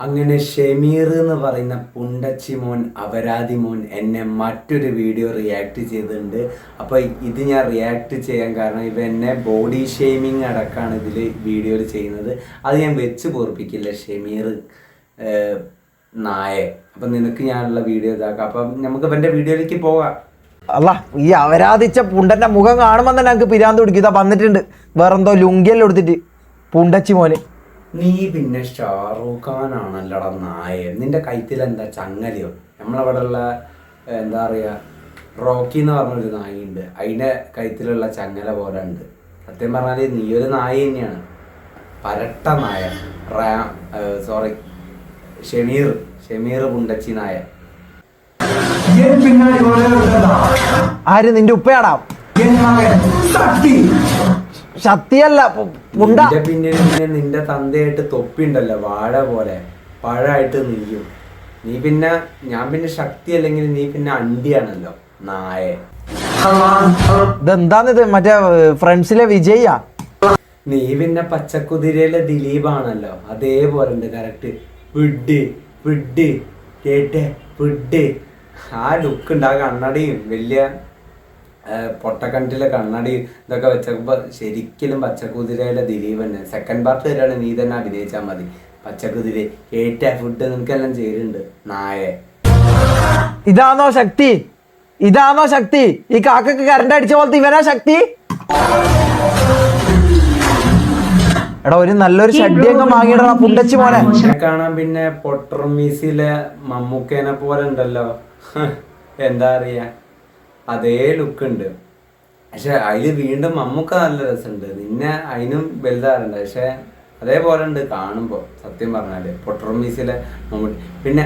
അങ്ങനെ ഷമീർ എന്ന് പറയുന്ന പുണ്ടച്ചി മോൻ അപരാധി മോൻ എന്നെ മറ്റൊരു വീഡിയോ റിയാക്ട് ചെയ്തിട്ടുണ്ട്. അപ്പോൾ ഇത് ഞാൻ റിയാക്ട് ചെയ്യാൻ കാരണം ഇവ എന്നെ ബോഡി ഷെയ്മിങ് അടക്കമാണ് ഇതിൽ വീഡിയോയിൽ ചെയ്യുന്നത്. അത് ഞാൻ വെച്ച് പൊറപ്പിക്കില്ല. ഷമീർ നായ. അപ്പം നിനക്ക് ഞാനുള്ള വീഡിയോ ഇതാക്കാം. അപ്പം നമുക്ക് ഇവൻ്റെ വീഡിയോയിലേക്ക് പോകാം. അല്ല, ഈ അപരാധിച്ച പുണ്ടന്റെ മുഖം കാണുമ്പോൾ തന്നെ എനിക്ക് പിരാന്ത് പിടിക്കും. ഇതാ വന്നിട്ടുണ്ട് വേറെന്തോ ലുങ്കിയെല്ലാം എടുത്തിട്ട് പുണ്ടച്ചി മോന്. നീ പിന്നെ ഷാറൂഖ് ഖാനാണല്ലടാ നായ. നിന്റെ കൈത്തിൽ എന്താ ചങ്ങലയോ? നമ്മളവിടെ ഉള്ള എന്താ പറയുക, റോക്കി എന്ന് പറഞ്ഞൊരു നായുണ്ട്, അതിൻ്റെ കൈത്തിലുള്ള ചങ്ങല പോലെ ഉണ്ട്. സത്യം പറഞ്ഞാൽ നീ ഒരു നായ തന്നെയാണ്, പരട്ട നായ. സോറി, ഷമീർ പുണ്ടച്ചി നായ. ആര്? നിന്റെ ഉപ്പയാടാ? ശക്തിയല്ല പുണ്ട. പിന്നെ നിന്റെ തന്തയായിട്ട് തൊപ്പിണ്ടല്ലോ, വാഴ പോലെ പഴമായിട്ട് നീയും. നീ പിന്നെ ഞാൻ പിന്നെ ശക്തി അല്ലെങ്കിൽ നീ പിന്നെ അണ്ടിയാണല്ലോ നായ. ഇതെന്താന്നിത്? മറ്റേ ഫ്രണ്ട്സിലെ വിജയ്യാ? നീ പിന്നെ പച്ചക്കുതിരയിലെ ദിലീപാണല്ലോ, അതേപോലെ ഉണ്ട് കറക്റ്റ്. വിഡ് വിഡ് കേട്ടെ വിഡ്. ആ ലുക്ക് ഉണ്ട്. ആ കണ്ണടിയും വലിയ പൊട്ടക്കണ്ടിലെ കണ്ണടി ഇതൊക്കെ വെച്ചപ്പോൾ ശരിക്കും പച്ചക്കുതിരയിലെ ദിലീപ് തന്നെ. സെക്കൻഡ് പാർട്ട് തരാണ്, നീ തന്നെ അഭിനയിച്ചാൽ മതി. പച്ചക്കുതിര കേട്ട ഫുഡ് നിനക്കെല്ലാം ചേരുന്നുണ്ട് നായ. ഇതാണോ ശക്തി? ഇതാണോ ശക്തി? ഈ കാക്കക്ക് കറണ്ട് അടിച്ച പോലത്തെ ഇവനാ ശക്തി? എടാ, ഒരു നല്ലൊരു ഷഡ്ഡിയൊക്കെ വാങ്ങിയിടാ പുണ്ടച്ചി മോനെ. കാണാൻ പിന്നെ പൊട്ടർമീസിലെ മമ്മൂക്കേനെ പോലെ ഉണ്ടല്ലോ, എന്താ അറിയാ, അതേ ലുക്ക് ഉണ്ട്. പക്ഷെ അതിൽ വീണ്ടും മമ്മൂക്ക നല്ല രസമുണ്ട്. നിന്നെ അതിനും വലുതാറുണ്ട്, പക്ഷെ അതേപോലെ ഉണ്ട് കാണുമ്പോൾ. സത്യം പറഞ്ഞാല് പൊട്ടർമീസിലെ മമ്മൂട്ടി. പിന്നെ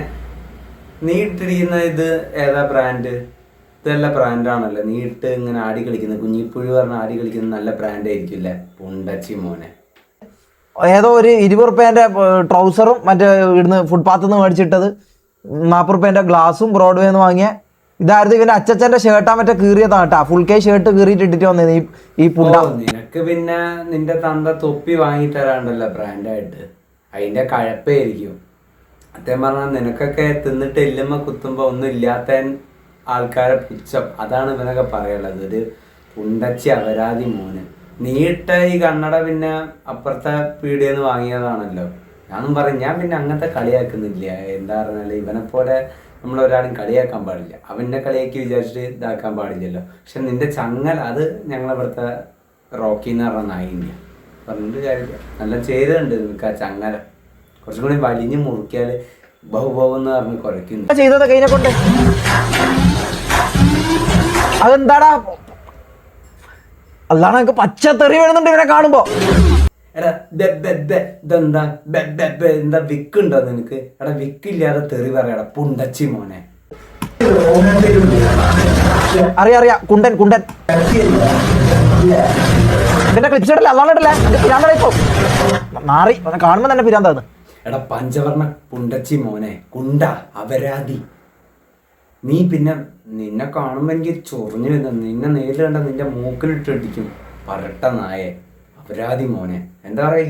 നീ ഇട്ടിരിക്കുന്ന ഇത് ഏതാ ബ്രാൻഡ്? ഇതല്ല ബ്രാൻഡാണല്ലോ നീ ഇട്ട് ഇങ്ങനെ ആടി കളിക്കുന്നത്. കുഞ്ഞിപ്പുഴി പറഞ്ഞ ആടി കളിക്കുന്നത് നല്ല ബ്രാൻഡ് ആയിരിക്കില്ലേ പുണ്ടച്ചി മോനെ. ഏതോ ഒരു 20 റുപ്യേന്റെ ട്രൗസറും മറ്റേ ഇവിടുന്ന് ഫുട്പാത്തിൽ നിന്ന് മേടിച്ചിട്ടത്, 40 റുപ്യേന്റെ ഗ്ലാസും ബ്രോഡ്വേന്ന് വാങ്ങിയ. ഇതായിരുന്നു ഇവന്റെ അച്ചച്ചന്റെ ഷർട്ടാ, മറ്റേ കീറിയതാണ് കേട്ടാ. ഫുൾ കൈ ഷർട്ട് കീറിയിട്ടിട്ട് വന്നത് ഈ പുണ്ട. നിനക്ക് പിന്നെ നിന്റെ തന്ത തൊപ്പി വാങ്ങി തരാണ്ടല്ലോ ബ്രാൻഡായിട്ട്, അതിന്റെ കഴപ്പായിരിക്കും. സത്യം പറഞ്ഞാൽ നിനക്കൊക്കെ തിന്നിട്ട് എല്ലുമ്മ കുത്തുമ്പോ ഒന്നും ഇല്ലാത്ത ആൾക്കാരെ പുച്ഛം, അതാണ് ഇവനൊക്കെ പറയുള്ളത്. ഒരു പുണ്ടച്ചി അപരാധി മോന്. നീട്ട ഈ കണ്ണട പിന്നെ അപ്പുറത്തെ പീടിയെന്ന് വാങ്ങിയതാണല്ലോ. ഞാനും പറയും, ഞാൻ പിന്നെ അങ്ങനത്തെ കളിയാക്കുന്നില്ല. എന്താ പറഞ്ഞാൽ ഇവനെ പോലെ നമ്മളൊരാളും കളിയാക്കാൻ പാടില്ല. അവൻ്റെ കളിയാക്കി വിചാരിച്ചിട്ട് ഇതാക്കാൻ പാടില്ലല്ലോ. പക്ഷെ നിന്റെ ചങ്ങല അത് ഞങ്ങളിവിടുത്തെ റോക്കി എന്ന് പറഞ്ഞ നായിൻ്റെ പറഞ്ഞിട്ട് കാര്യമില്ല. നല്ല ചെയ്തുണ്ട് നിനക്ക് ആ ചങ്ങല. കുറച്ചും കൂടി വലിഞ്ഞ് മുറിക്കാൽ ബഹുബഹുന്ന് പറഞ്ഞ് കുറയ്ക്കുന്നു. ചെയ്തത് കൈനെ കൊണ്ട് അതെന്താടാ? അല്ലാതെ എനിക്ക് പച്ച തെറി വരുന്നുണ്ട് ഇവനെ കാണുമ്പോ. എടാ എന്താ വിക്കുണ്ടോ നിനക്ക്? എടാ വിക്കില്ലാതെ തെറി പറയടാ പുണ്ടച്ചി മോനെ. അറിയാ കുണ്ടൻ കുണ്ടൻ. ഇതിന്റെ ക്ലിപ്സ് ഇടല്ലേ? അതാണ് ഇടല്ലേ? പിരാന്താ ഇപ്പൊ മാറി കാണുമ്പോ തന്നെ പിരാന്താന്ന്. എടാ പഞ്ചവർണ്ണ പുണ്ടച്ചി മോനെ, കുണ്ട അപരാധി. നീ പിന്നെ നിന്നെ കാണുമ്പോ എനിക്ക് ചൊറിഞ്ഞു വരുന്ന. നിന്നെ നേരിൽ കണ്ട നിന്റെ മൂക്കിലിട്ടിടിക്കും, പരട്ട നായെ അപരാധി മോനെ. എന്താ പറയാ,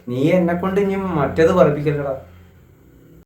നീ എന്നെ കൊണ്ട് ഇനി മറ്റേത് പറപ്പിക്കല്ലടാ.